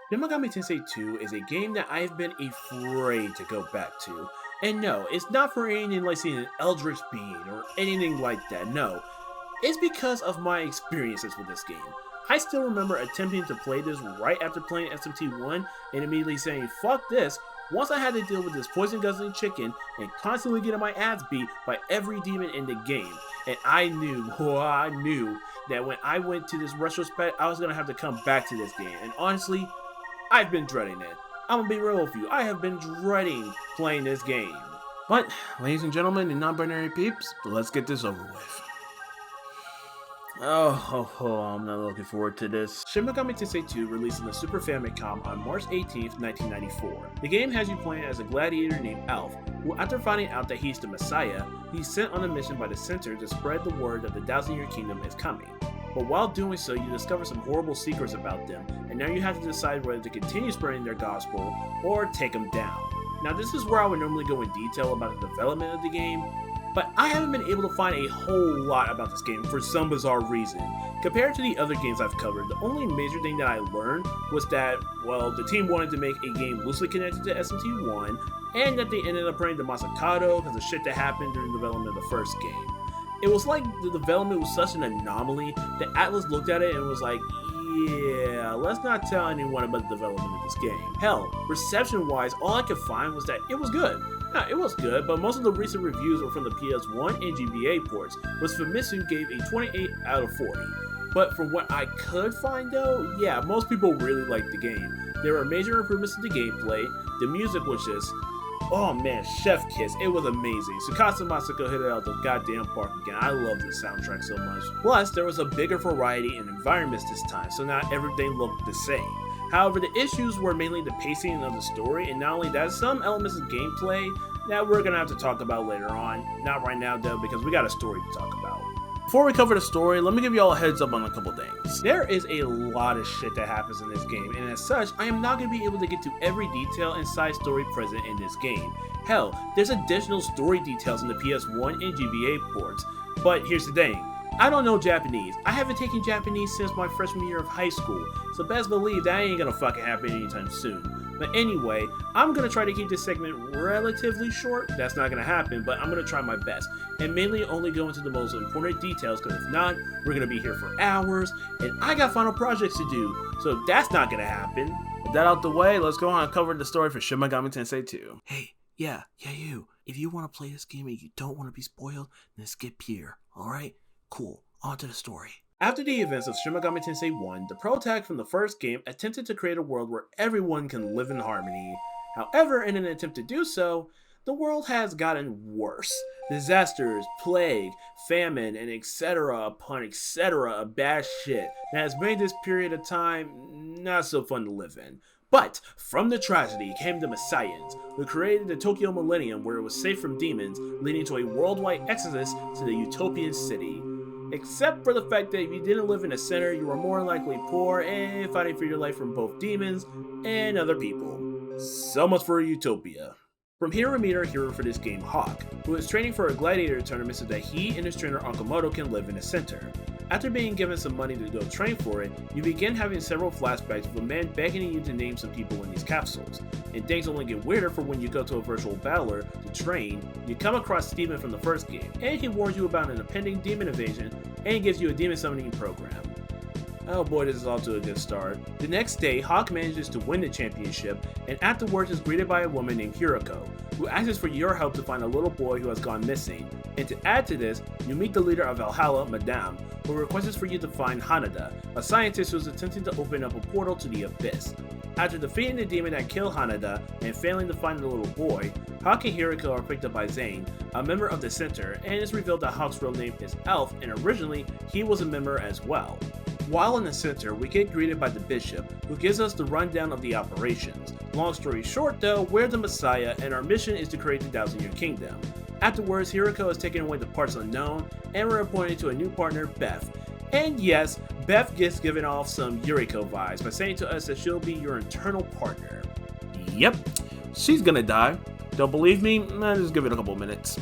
Shin Megami Tensei 2 is a game that I've been afraid to go back to. And no, it's not for anything like seeing an Eldritch Being or anything like that, no. It's because of my experiences with this game. I still remember attempting to play this right after playing SMT1 and immediately saying, fuck this, once I had to deal with this poison guzzling chicken and constantly getting my ass beat by every demon in the game. And I knew that when I went to this retrospect, I was going to have to come back to this game. And honestly, I've been dreading it. I'm gonna be real with you, I have been dreading playing this game. But, ladies and gentlemen and non-binary peeps, let's get this over with. I'm not looking forward to this. Shin Megami Tensei 2 released in the Super Famicom on March 18th, 1994. The game has you playing as a gladiator named Elf, who after finding out that he's the Messiah, he's sent on a mission by the Center to spread the word that the 1,000-year kingdom is coming. But while doing so, you discover some horrible secrets about them, and now you have to decide whether to continue spreading their gospel or take them down. Now this is where I would normally go in detail about the development of the game, but I haven't been able to find a whole lot about this game for some bizarre reason. Compared to the other games I've covered, the only major thing that I learned was that, well, the team wanted to make a game loosely connected to SMT1, and that they ended up praying to Masakado because of shit that happened during the development of the first game. It was like the development was such an anomaly that Atlus looked at it and was like, yeah, let's not tell anyone about the development of this game. Hell, reception-wise, all I could find was that it was good. Yeah, it was good, but most of the recent reviews were from the PS1 and GBA ports, which Famitsu gave a 28 out of 40. But from what I could find though, yeah, most people really liked the game. There were major improvements to the gameplay, the music was just, oh man, chef kiss, it was amazing. Tsukasa Masako hit it out the goddamn park again. I love this soundtrack so much. Plus, there was a bigger variety in environments this time, so not everything looked the same. However, the issues were mainly the pacing of the story, and not only that, some elements of gameplay that we're gonna have to talk about later on. Not right now though, because we got a story to talk about. Before we cover the story, let me give you all a heads up on a couple things. There is a lot of shit that happens in this game, and as such, I am not going to be able to get to every detail and side story present in this game. Hell, there's additional story details in the PS1 and GBA ports. But here's the thing, I don't know Japanese. I haven't taken Japanese since my freshman year of high school, so best believe that ain't gonna fucking happen anytime soon. But anyway, I'm gonna try to keep this segment relatively short. That's not gonna happen, but I'm gonna try my best. And mainly only go into the most important details, because if not, we're gonna be here for hours, and I got final projects to do, so that's not gonna happen. With that out the way, let's go on and cover the story for Shin Megami Tensei 2. Hey, yeah, you. If you want to play this game and you don't want to be spoiled, then skip here, alright? Cool, on to the story. After the events of Shin Megami Tensei 1, the protagonist from the first game attempted to create a world where everyone can live in harmony. However, in an attempt to do so, the world has gotten worse. Disasters, plague, famine, and etc. upon etc. of bad shit that has made this period of time not so fun to live in. But from the tragedy came the Messiahs, who created the Tokyo Millennium where it was safe from demons, leading to a worldwide exodus to the utopian city. Except for the fact that if you didn't live in the center, you were more likely poor and fighting for your life from both demons and other people. So much for Utopia. From here we meet our hero for this game, Hawk, who is training for a gladiator tournament so that he and his trainer Okamoto can live in the center. After being given some money to go train for it, you begin having several flashbacks of a man begging you to name some people in these capsules. And things only get weirder for when you go to a virtual battler to train, you come across Steven from the first game, and he warns you about an impending demon invasion, and gives you a demon summoning program. Oh boy, this is off to a good start. The next day, Hawk manages to win the championship, and afterwards is greeted by a woman named Hiroko, who asks for your help to find a little boy who has gone missing. And to add to this, you meet the leader of Valhalla, Madame, who requests for you to find Hanada, a scientist who is attempting to open up a portal to the abyss. After defeating the demon that killed Hanada and failing to find the little boy, Hawk and Hiroko are picked up by Zane, a member of the center, and it's revealed that Hawk's real name is Elf, and originally he was a member as well. While in the center, we get greeted by the bishop, who gives us the rundown of the operations. Long story short though, we're the Messiah, and our mission is to create the 1,000-year kingdom. Afterwards, Hiroko is taken away to parts unknown, and we're appointed to a new partner, Beth. And yes, Beth gets given off some Yuriko vibes by saying to us that she'll be your eternal partner. Yep, she's gonna die. Don't believe me? Just give it a couple minutes.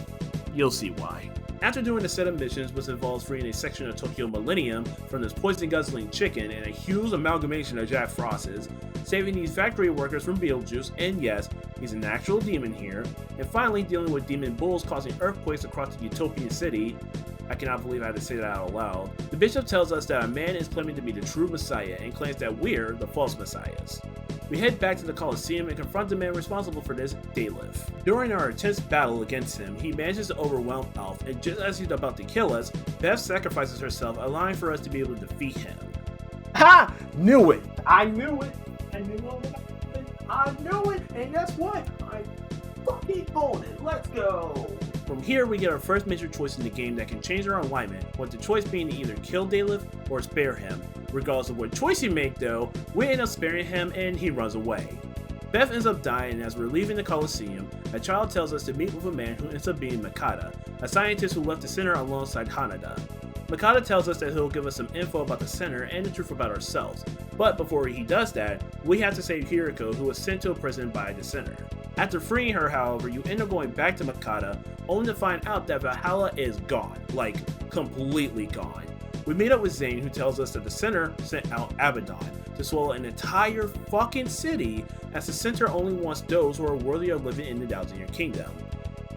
You'll see why. After doing a set of missions which involves freeing a section of Tokyo Millennium from this poison guzzling chicken and a huge amalgamation of Jack Frost's, saving these factory workers from Beetlejuice, and yes, he's an actual demon here, and finally dealing with demon bulls causing earthquakes across the utopian city. I cannot believe I had to say that out loud. The bishop tells us that a man is claiming to be the true messiah and claims that we're the false messiahs. We head back to the Colosseum and confront the man responsible for this, Daleth. During our intense battle against him, he manages to overwhelm Alf, and just as he's about to kill us, Beth sacrifices herself, allowing for us to be able to defeat him. Ha! Knew it! I knew it! I knew it! I knew it! And guess what? I fucking own it! Let's go! From here, we get our first major choice in the game that can change our alignment, with the choice being to either kill Daleth or spare him. Regardless of what choice you make though, we end up sparing him and he runs away. Beth ends up dying, and as we're leaving the Colosseum, a child tells us to meet with a man who ends up being Mikata, a scientist who left the center alongside Hanada. Mikata tells us that he'll give us some info about the center and the truth about ourselves, but before he does that, we have to save Hiriko, who was sent to a prison by the center. After freeing her, however, you end up going back to Mikata, only to find out that Valhalla is gone, like completely gone. We meet up with Zane, who tells us that the center sent out Abaddon to swallow an entire fucking city, as the center only wants those who are worthy of living in the Thousand Year Kingdom.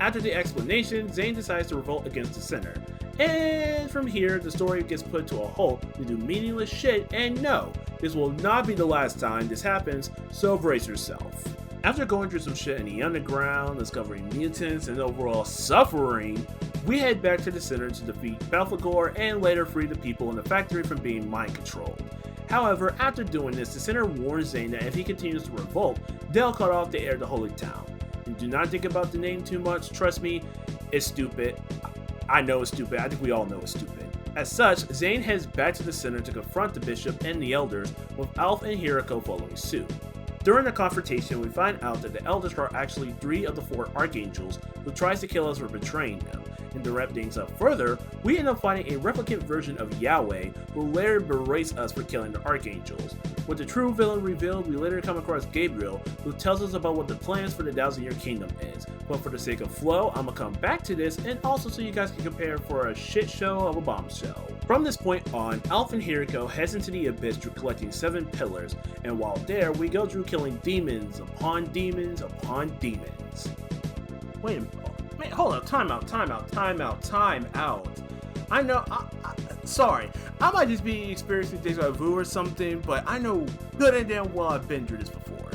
After the explanation, Zane decides to revolt against the center. And from here, the story gets put to a halt to do meaningless shit, and no, this will not be the last time this happens, so brace yourself. After going through some shit in the underground, discovering mutants, and overall suffering, we head back to the center to defeat Belphegor and later free the people in the factory from being mind controlled. However, after doing this, the center warns Zane that if he continues to revolt, they'll cut off the air to Holy Town. And do not think about the name too much, trust me, it's stupid. I know it's stupid, I think we all know it's stupid. As such, Zane heads back to the center to confront the bishop and the elders, with Alf and Hiriko following suit. During the confrontation, we find out that the elders are actually 3 of the 4 archangels who tries to kill us for betraying them. And to wrap things up further, we end up finding a replicant version of Yahweh who later berates us for killing the archangels. With the true villain revealed, we later come across Gabriel, who tells us about what the plans for the Thousand Year Kingdom is. But for the sake of flow, I'm gonna come back to this, and also so you guys can compare for a shit show of a bombshell. From this point on, Alf and Hiriko heads into the abyss through collecting 7 pillars, and while there, we go through killing demons upon demons upon demons. Wait a minute. Man, hold up, time out. I know, sorry, I might just be experiencing deja vu or something, but I know good and damn well I've been through this before.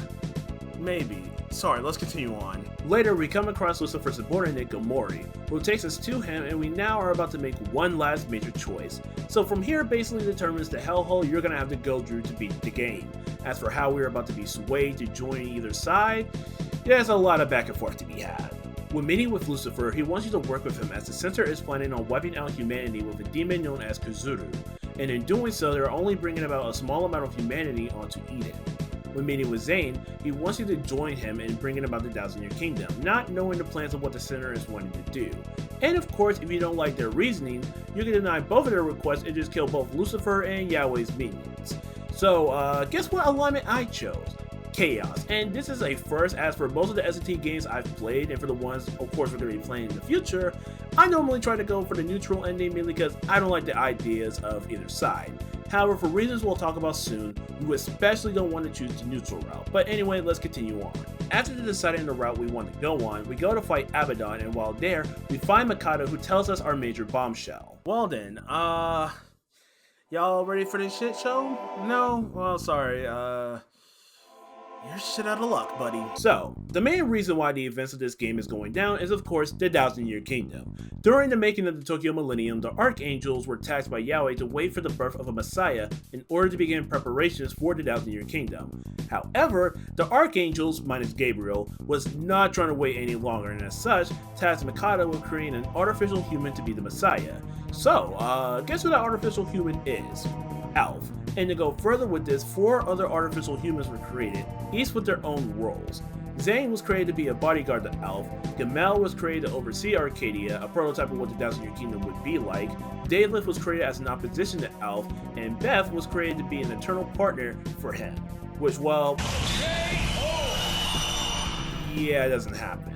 Maybe. Sorry, let's continue on. Later, we come across Lucifer's subordinate Gamori, who takes us to him, and we now are about to make one last major choice. So from here basically determines the hellhole you're gonna have to go through to beat the game. As for how we're about to be swayed to join either side, there's a lot of back and forth to be had. When meeting with Lucifer, he wants you to work with him as the center is planning on wiping out humanity with a demon known as Kuzuru, and in doing so they're only bringing about a small amount of humanity onto Eden. When meeting with Zane, he wants you to join him in bringing about the Thousand Year Kingdom, not knowing the plans of what the center is wanting to do. And of course, if you don't like their reasoning, you can deny both of their requests and just kill both Lucifer and Yahweh's minions. So, guess what alignment I chose? Chaos. And this is a first, as for most of the S&T games I've played, and for the ones, of course, we're going to be playing in the future, I normally try to go for the neutral ending mainly because I don't like the ideas of either side. However, for reasons we'll talk about soon, you especially don't want to choose the neutral route. But anyway, let's continue on. After deciding the route we want to go on, we go to fight Abaddon, and while there, we find Mikado, who tells us our major bombshell. Well then, y'all ready for this shit show? No? Well, sorry, you're shit out of luck, buddy. So, the main reason why the events of this game is going down is of course the Thousand Year Kingdom. During the making of the Tokyo Millennium, the Archangels were tasked by Yahweh to wait for the birth of a Messiah in order to begin preparations for the Thousand Year Kingdom. However, the Archangels, minus Gabriel, was not trying to wait any longer, and as such, tasked Mikado with creating an artificial human to be the Messiah. So, guess who that artificial human is? Alf. And to go further with this, 4 other artificial humans were created, each with their own roles. Zane was created to be a bodyguard to Alf, Gamel was created to oversee Arcadia, a prototype of what the Thousand Year Kingdom would be like, Daleth was created as an opposition to Alf, and Beth was created to be an eternal partner for him. Which, well, yeah, it doesn't happen.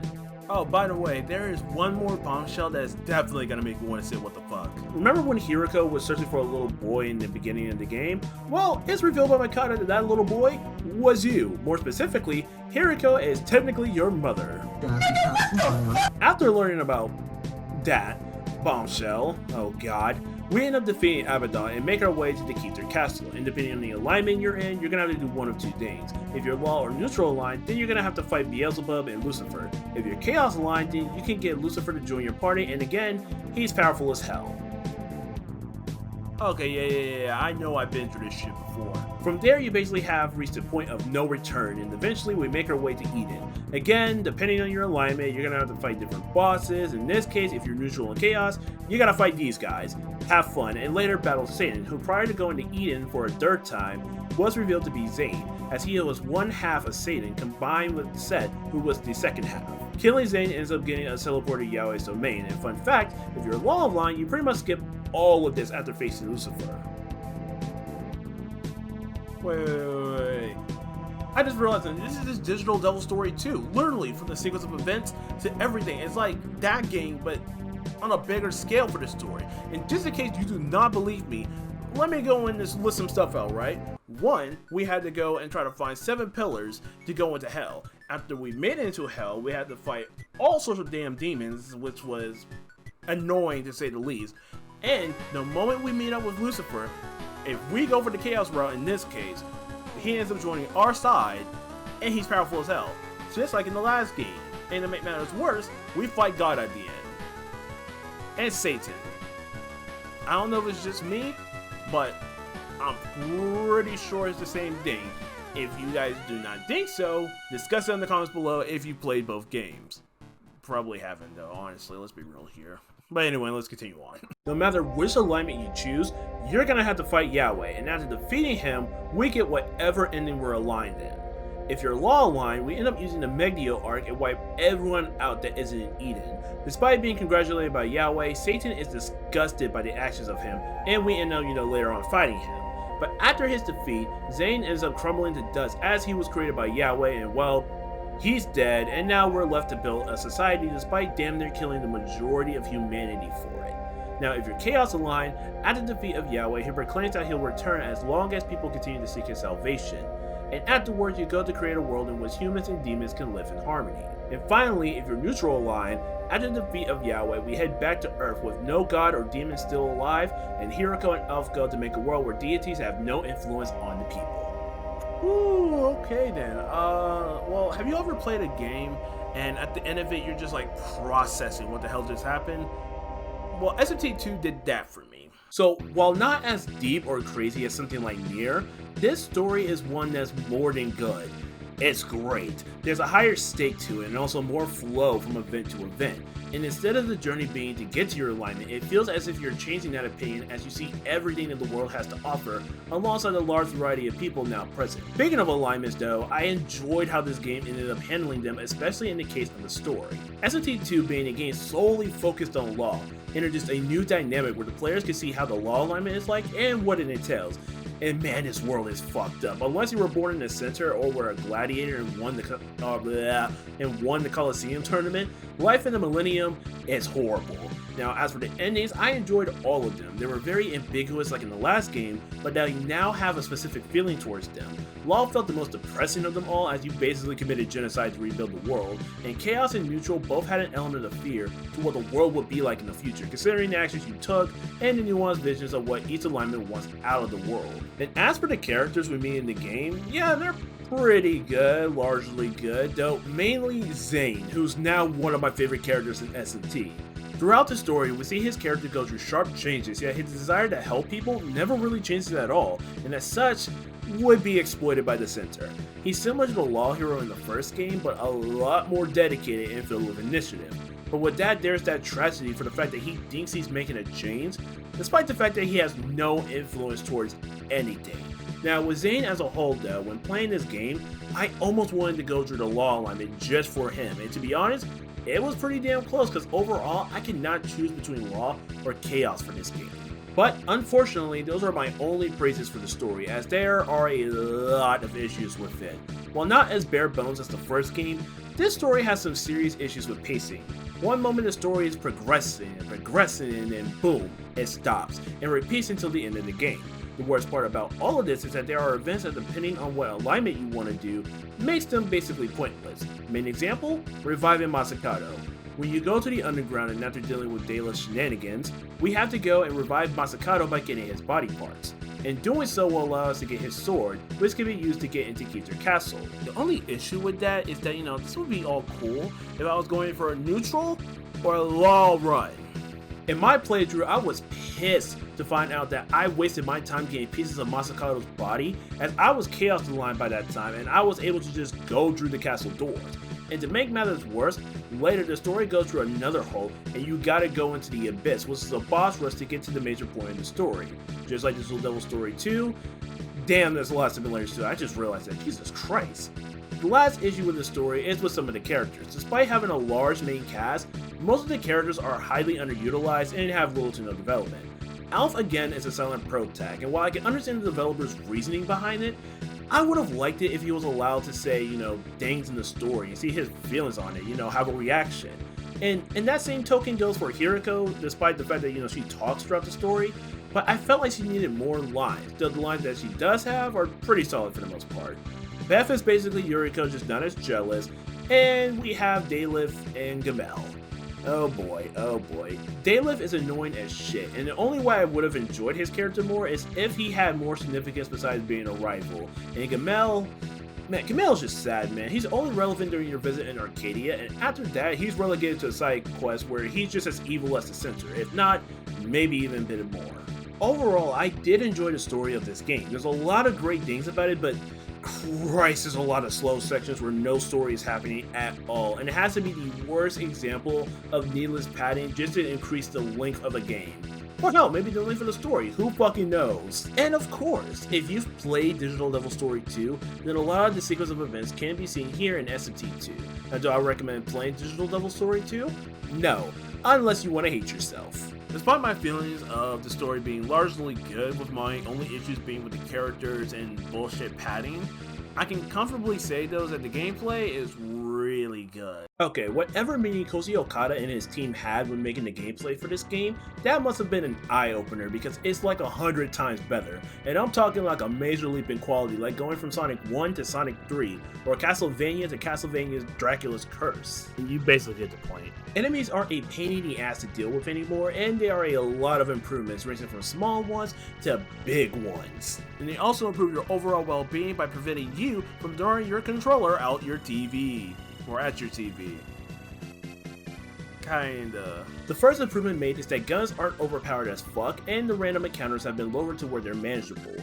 Oh, by the way, there is one more bombshell that is definitely gonna make you want to say what the fuck. Remember when Hiriko was searching for a little boy in the beginning of the game? Well, it's revealed by Mikata that that little boy was you. More specifically, Hiriko is technically your mother. After learning about that bombshell, oh god, we end up defeating Abaddon and make our way to the Keter Castle. And depending on the alignment you're in, you're gonna have to do one of two things. If you're law or neutral aligned, then you're gonna have to fight Beelzebub and Lucifer. If you're chaos aligned, then you can get Lucifer to join your party, and again, he's powerful as hell. Okay, yeah, I know I've been through this shit before. From there, you basically have reached a point of no return, and eventually we make our way to Eden. Again, depending on your alignment, you're gonna have to fight different bosses. In this case, if you're neutral and chaos, you gotta fight these guys. Have fun, and later battle Satan, who prior to going to Eden for a third time, was revealed to be Zane, as he was one half of Satan combined with Set, who was the second half. Killing Zane ends up getting us teleported to Yahweh's domain, and fun fact, if you're law aligned, you pretty much skip all of this after facing Lucifer. Wait. I just realized that this is this digital devil story too. Literally, from the sequence of events to everything. It's like that game, but on a bigger scale for the story. And just in case you do not believe me, let me go and just list some stuff out, right? One, we had to go and try to find 7 pillars to go into hell. After we made it into hell, we had to fight all sorts of damn demons, which was annoying to say the least. And the moment we meet up with Lucifer, if we go for the chaos route in this case, he ends up joining our side, and he's powerful as hell. Just like in the last game. And to make matters worse, we fight God at the end. And Satan. I don't know if it's just me, but I'm pretty sure it's the same thing. If you guys do not think so, discuss it in the comments below if you played both games. Probably haven't though, honestly, let's be real here. But anyway, let's continue on. No matter which alignment you choose, you're gonna have to fight Yahweh, and after defeating him, we get whatever ending we're aligned in. If you're law aligned, we end up using the Megiddo arc and wipe everyone out that isn't in Eden. Despite being congratulated by Yahweh, Satan is disgusted by the actions of him, and we end up, later on fighting him. But after his defeat, Zane ends up crumbling to dust as he was created by Yahweh, and well, he's dead, and now we're left to build a society despite damn near killing the majority of humanity for it. Now, if you're chaos aligned, at the defeat of Yahweh, he proclaims that he'll return as long as people continue to seek his salvation. And afterwards, you go to create a world in which humans and demons can live in harmony. And finally, if you're neutral aligned, at the defeat of Yahweh, we head back to Earth with no god or demon still alive, and Hiriko and Elf go to make a world where deities have no influence on the people. Ooh, okay then. Well, have you ever played a game and at the end of it you're just like processing what the hell just happened? Well, SMT2 did that for me. So, while not as deep or crazy as something like Nier, this story is one that's more than good. It's great. There's a higher stake to it and also more flow from event to event. And instead of the journey being to get to your alignment, it feels as if you're changing that opinion as you see everything that the world has to offer, alongside a large variety of people now present. Speaking of alignments though, I enjoyed how this game ended up handling them, especially in the case of the story. SMT2 being a game solely focused on law, introduced a new dynamic where the players can see how the law alignment is like and what it entails. And man, this world is fucked up. Unless you were born in the center or were a gladiator and won the Colosseum tournament, life in the Millennium is horrible. Now, as for the endings, I enjoyed all of them. They were very ambiguous like in the last game, but now you now have a specific feeling towards them. Law felt the most depressing of them all, as you basically committed genocide to rebuild the world, and Chaos and Neutral both had an element of fear to what the world would be like in the future, considering the actions you took and the nuanced visions of what each alignment wants out of the world. And as for the characters we meet in the game, yeah, they're pretty good, largely good, though mainly Zane, who's now one of my favorite characters in SMT. Throughout the story, we see his character go through sharp changes, yet his desire to help people never really changes at all, and as such, would be exploited by the center. He's similar to the law hero in the first game, but a lot more dedicated and filled with initiative. But with that, there's that tragedy for the fact that he thinks he's making a change, despite the fact that he has no influence towards anything. Now, with Zane as a whole though, when playing this game, I almost wanted to go through the law alignment just for him, and to be honest, it was pretty damn close because overall, I cannot choose between law or chaos for this game. But unfortunately, those are my only praises for the story, as there are a lot of issues with it. While not as bare bones as the first game, This story has some serious issues with pacing. One moment the story is progressing, and then boom, it stops, and repeats until the end of the game. The worst part about all of this is that there are events that, depending on what alignment you want to do, makes them basically pointless. Main example, reviving Masakado. When you go to the underground and after dealing with Dayla's shenanigans, we have to go and revive Masakado by getting his body parts. And doing so will allow us to get his sword, which can be used to get into Keter Castle. The only issue with that is that, this would be all cool if I was going for a neutral or a law run. In my playthrough, I was pissed to find out that I wasted my time getting pieces of Masakado's body, as I was Chaos Aligned by that time and I was able to just go through the castle doors. And to make matters worse, later the story goes through another hole and you gotta go into the Abyss, which is a boss rush to get to the major point in the story. Just like Digital Devil Story 2, damn, there's a lot of similarities to it. I just realized that, Jesus Christ. The last issue with the story is with some of the characters. Despite having a large main cast, most of the characters are highly underutilized and have little to no development. Alf again is a silent protag, and while I can understand the developer's reasoning behind it, I would have liked it if he was allowed to say, things in the story and see his feelings on it, have a reaction. And that same token goes for Hiriko, despite the fact that, she talks throughout the story, but I felt like she needed more lines. The lines that she does have are pretty solid for the most part. Beth is basically Yuriko, just not as jealous, and we have Daylif and Gamel. Oh boy. Daylif is annoying as shit, and the only way I would have enjoyed his character more is if he had more significance besides being a rival. And Gamel's just sad, man. He's only relevant during your visit in Arcadia, and after that, he's relegated to a side quest where he's just as evil as the center, if not, maybe even a bit more. Overall, I did enjoy the story of this game. There's a lot of great things about it, but Christ, there's a lot of slow sections where no story is happening at all, and it has to be the worst example of needless padding just to increase the length of a game. Or hell, maybe the length of the story, who fucking knows? And of course, if you've played Digital Devil Story 2, then a lot of the sequence of events can be seen here in SMT2. Now, do I recommend playing Digital Devil Story 2? No, unless you want to hate yourself. Despite my feelings of the story being largely good, with my only issues being with the characters and bullshit padding, I can comfortably say though that the gameplay is really good. Okay, whatever meaning Koji Okada and his team had when making the gameplay for this game, that must have been an eye-opener because it's like 100 times better. And I'm talking like a major leap in quality, like going from Sonic 1 to Sonic 3, or Castlevania to Castlevania's Dracula's Curse. And you basically get the point. Enemies aren't a pain in the ass to deal with anymore, and there are a lot of improvements ranging from small ones to big ones. And they also improve your overall well-being by preventing you from throwing your controller out your TV. Or at your TV. Kinda. The first improvement made is that guns aren't overpowered as fuck, and the random encounters have been lowered to where they're manageable.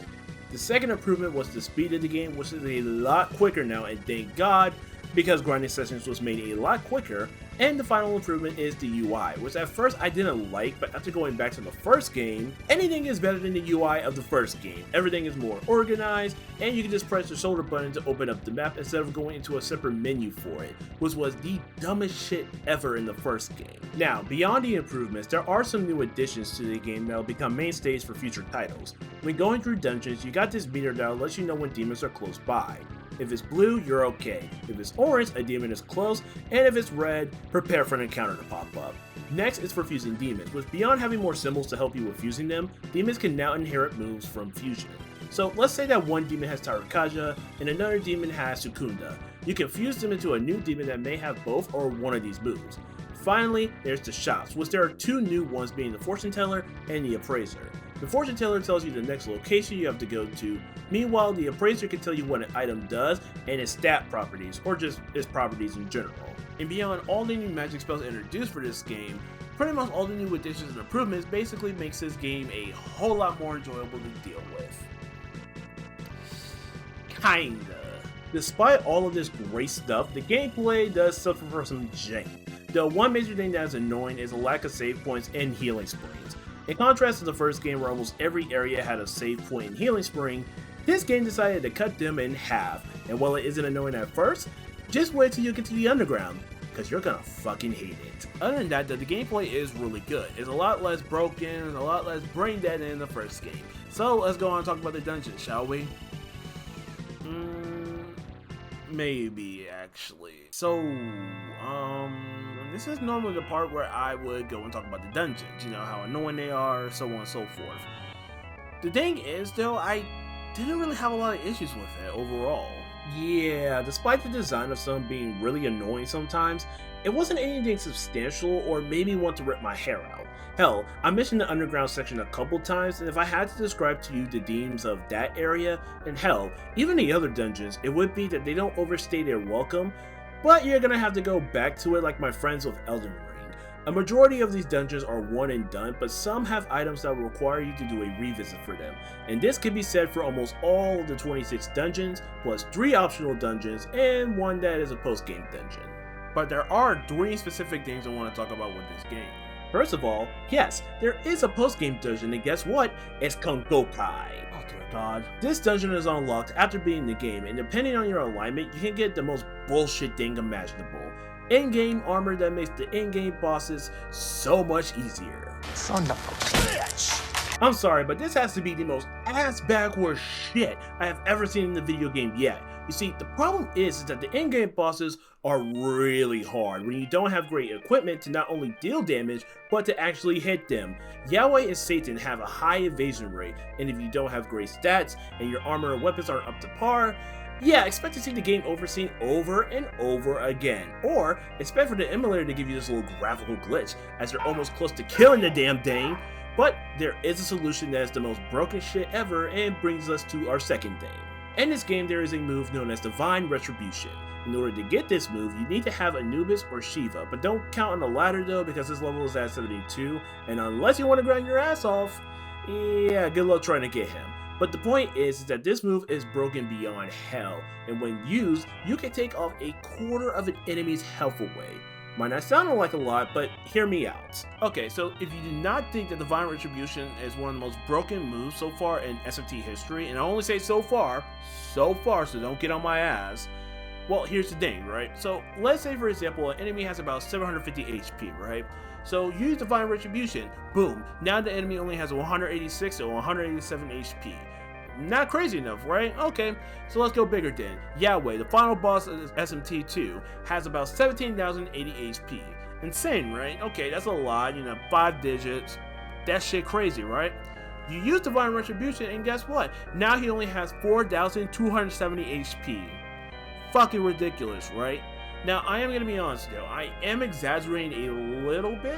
The second improvement was the speed of the game, which is a lot quicker now, and thank God, because grinding sessions was made a lot quicker. And the final improvement is the UI, which at first I didn't like, but after going back to the first game, anything is better than the UI of the first game. Everything is more organized, and you can just press the shoulder button to open up the map instead of going into a separate menu for it, which was the dumbest shit ever in the first game. Now, beyond the improvements, there are some new additions to the game that will become mainstays for future titles. When going through dungeons, you got this meter that will let you know when demons are close by. If it's blue, you're okay. If it's orange, a demon is close, and if it's red, prepare for an encounter to pop up. Next is for fusing demons, which beyond having more symbols to help you with fusing them, demons can now inherit moves from fusion. So let's say that one demon has Tarakaja, and another demon has Sukunda. You can fuse them into a new demon that may have both or one of these moves. Finally, there's the shops, which there are two new ones being the Fortune Teller and the Appraiser. The Fortune Teller tells you the next location you have to go to, meanwhile the Appraiser can tell you what an item does and its stat properties, or just its properties in general. And beyond all the new magic spells introduced for this game, pretty much all the new additions and improvements basically makes this game a whole lot more enjoyable to deal with. Kinda. Despite all of this great stuff, the gameplay does suffer from some jank. The one major thing that is annoying is a lack of save points and healing springs. In contrast to the first game where almost every area had a save point and healing spring, this game decided to cut them in half, and while it isn't annoying at first, just wait till you get to the underground, because you're gonna fucking hate it. Other than that, the gameplay is really good. It's a lot less broken, a lot less brain dead than in the first game. So let's go on and talk about the dungeons, shall we? maybe actually. So, this is normally the part where I would go and talk about the dungeons, you know, how annoying they are, so on and so forth. The thing is, though, I didn't really have a lot of issues with it overall. Yeah, despite the design of some being really annoying sometimes, it wasn't anything substantial or made me want to rip my hair out. Hell, I mentioned the underground section a couple times, and if I had to describe to you the themes of that area, and hell, even the other dungeons, it would be that they don't overstay their welcome, but you're gonna have to go back to it like my friends with Elden Ring. A majority of these dungeons are one and done, but some have items that will require you to do a revisit for them, and this can be said for almost all of the 26 dungeons, plus 3 optional dungeons, and 1 that is a post-game dungeon. But there are 3 specific things I want to talk about with this game. First of all, yes, there is a post-game dungeon, and guess what? It's Kongokai. Oh dear god. This dungeon is unlocked after beating the game, and depending on your alignment, you can get the most bullshit thing imaginable. In-game armor that makes the in-game bosses so much easier. Son of a bitch! I'm sorry, but this has to be the most ass-backwards shit I have ever seen in the video game yet. You see, the problem is that the in-game bosses are really hard when you don't have great equipment to not only deal damage, but to actually hit them. Yahweh and Satan have a high evasion rate, and if you don't have great stats, and your armor and weapons aren't up to par, yeah, expect to see the game overseen over and over again. Or, expect for the emulator to give you this little graphical glitch, as they're almost close to killing the damn thing. But there is a solution that is the most broken shit ever, and brings us to our second thing. In this game, there is a move known as Divine Retribution. In order to get this move, you need to have Anubis or Shiva, but don't count on the latter though, because this level is at 72, and unless you want to grind your ass off, yeah, good luck trying to get him. But the point is that this move is broken beyond hell, and when used, you can take off a quarter of an enemy's health away. Might not sound like a lot, but hear me out. Okay, so if you do not think that Divine Retribution is one of the most broken moves so far in SFT history, and I only say so far, so don't get on my ass. Well, here's the thing, right? So let's say, for example, an enemy has about 750 HP, right? So use Divine Retribution, boom, now the enemy only has 186 or 187 HP. Not crazy enough, right? Okay, so let's go bigger then. Yahweh, the final boss of this SMT2, has about 17,080 HP. Insane, right? Okay, that's a lot, 5 digits. That shit crazy, right? You use Divine Retribution, and guess what? Now he only has 4,270 HP. Fucking ridiculous, right? Now, I am gonna be honest though, I am exaggerating a little bit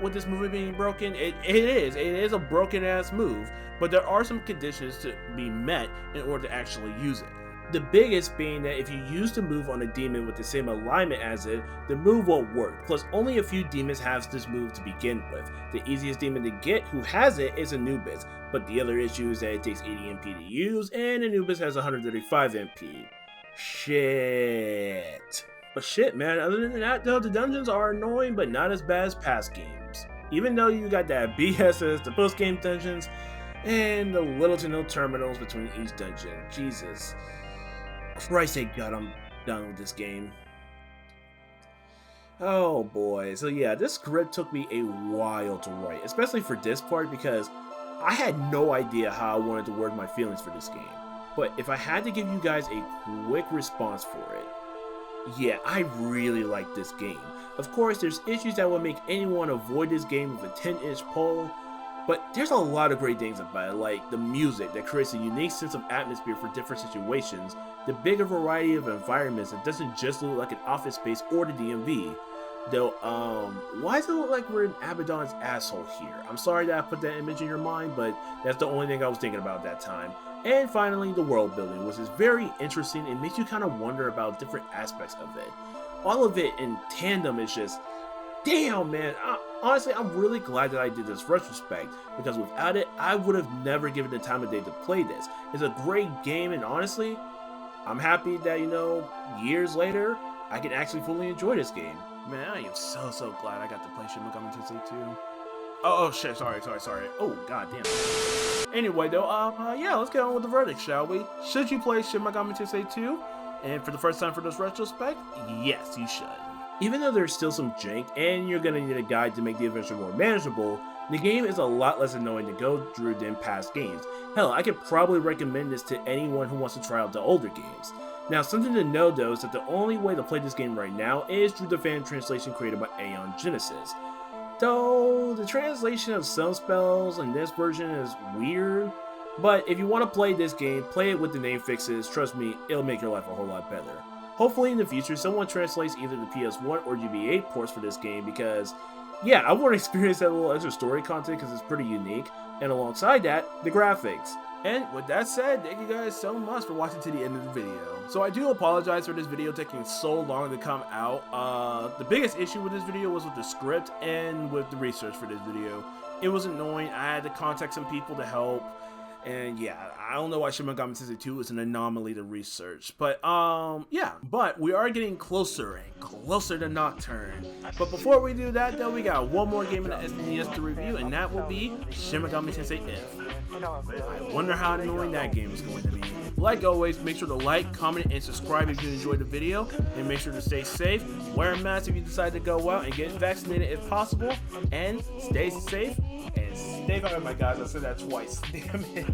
with this movie being broken. It is a broken ass move, but there are some conditions to be met in order to actually use it. The biggest being that if you use the move on a demon with the same alignment as it, the move won't work. Plus, only a few demons have this move to begin with. The easiest demon to get who has it is Anubis, but the other issue is that it takes 80 MP to use, and Anubis has 135 MP. Shit. But shit, man, other than that though, the dungeons are annoying but not as bad as past games. Even though you got that BS as the post-game dungeons, and the little to no terminals between each dungeon. Jesus Christ, thank God I'm done with this game. Oh boy, so yeah, this script took me a while to write, especially for this part because I had no idea how I wanted to word my feelings for this game. But if I had to give you guys a quick response for it, yeah, I really like this game. Of course, there's issues that will make anyone avoid this game with a 10-inch pole, but there's a lot of great things about it, like the music that creates a unique sense of atmosphere for different situations, the bigger variety of environments that doesn't just look like an office space or the DMV. Though, why does it look like we're in Abaddon's asshole here? I'm sorry that I put that image in your mind, but that's the only thing I was thinking about at that time. And finally, the world building, which is very interesting and makes you kind of wonder about different aspects of it. All of it in tandem is just, damn man, honestly, I'm really glad that I did this retrospect, because without it, I would have never given the time of day to play this. It's a great game, and honestly, I'm happy that, years later, I can actually fully enjoy this game. Man, I am so glad I got to play Shin Megami Tensei 2. Oh shit, sorry. Oh, god damn. Anyway though, yeah, let's get on with the verdict, shall we? Should you play Shin Megami Tensei 2? And for the first time for this retrospect, yes, you should. Even though there's still some jank, and you're gonna need a guide to make the adventure more manageable, the game is a lot less annoying to go through than past games. Hell, I could probably recommend this to anyone who wants to try out the older games. Now, something to know though is that the only way to play this game right now is through the fan translation created by Aeon Genesis. Though the translation of some spells in this version is weird, but if you want to play this game, play it with the name fixes. Trust me, it'll make your life a whole lot better. Hopefully in the future, someone translates either the PS1 or GBA ports for this game because, yeah, I want to experience that little extra story content because it's pretty unique. And alongside that, the graphics. And with that said, thank you guys so much for watching to the end of the video. So I do apologize for this video taking so long to come out. The biggest issue with this video was with the script and with the research for this video. It was annoying. I had to contact some people to help. And yeah, I don't know why Shin Megami Tensei 2 is an anomaly to research. But yeah, but we are getting closer and closer to Nocturne. But before we do that though, we got one more game in the SNES to review, and that will be Shin Megami Tensei If. I wonder how annoying that game is going to be. Like always, make sure to like, comment, and subscribe if you enjoyed the video. And make sure to stay safe, wear a mask if you decide to go out, and get vaccinated if possible. And stay safe and stay. Oh my gosh, I said that twice. Damn it.